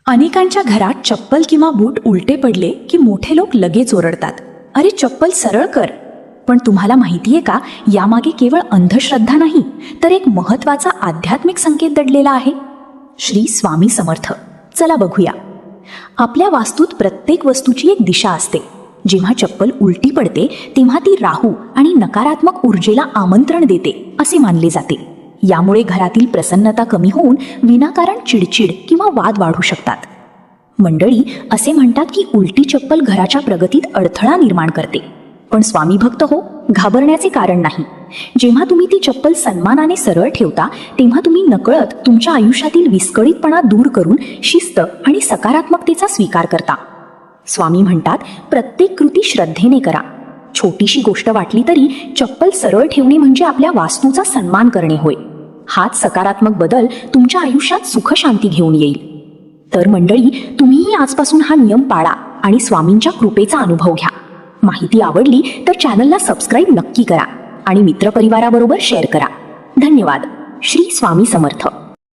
अनेकांच्या घरात चप्पल किंवा बूट उलटे पडले की मोठे लोक लगेच ओरडतात, अरे चप्पल सरळ कर. पण तुम्हाला माहितीये का, यामागे केवळ अंधश्रद्धा नाही तर एक महत्वाचा आध्यात्मिक संकेत दडलेला आहे. श्री स्वामी समर्थ. चला बघूया. आपल्या वास्तूत प्रत्येक वस्तूची एक दिशा असते. जेव्हा चप्पल उलटी पडते तेव्हा ती राहू आणि नकारात्मक ऊर्जेला आमंत्रण देते असे मानले जाते. यामुळे घरातील प्रसन्नता कमी होऊन विनाकारण चिडचिड किंवा वाद वाढू शकतात. मंडळी, असे म्हणतात की उलटी चप्पल घराच्या प्रगतीत अडथळा निर्माण करते. पण स्वामी भक्त हो, घाबरण्याचे कारण नाही. जेव्हा तुम्ही ती चप्पल सन्मानाने सरळ ठेवता तेव्हा तुम्ही नकळत तुमच्या आयुष्यातील विस्कळीतपणा दूर करून शिस्त आणि सकारात्मकतेचा स्वीकार करता. स्वामी म्हणतात, प्रत्येक कृती श्रद्धेने करा. छोटीशी गोष्ट वाटली तरी चप्पल सरळ ठेवणे म्हणजे आपल्या वास्तूचा सन्मान करणे होय. हाच सकारात्मक बदल तुमच्या आयुष्यात सुख शांती घेऊन येईल. तर मंडळी, तुम्हीही आजपासून हा नियम पाळा आणि स्वामींच्या कृपेचा अनुभव घ्या. माहिती आवडली तर चॅनलला सबस्क्राईब नक्की करा आणि मित्रपरिवाराबरोबर शेअर करा. धन्यवाद. श्री स्वामी समर्थ.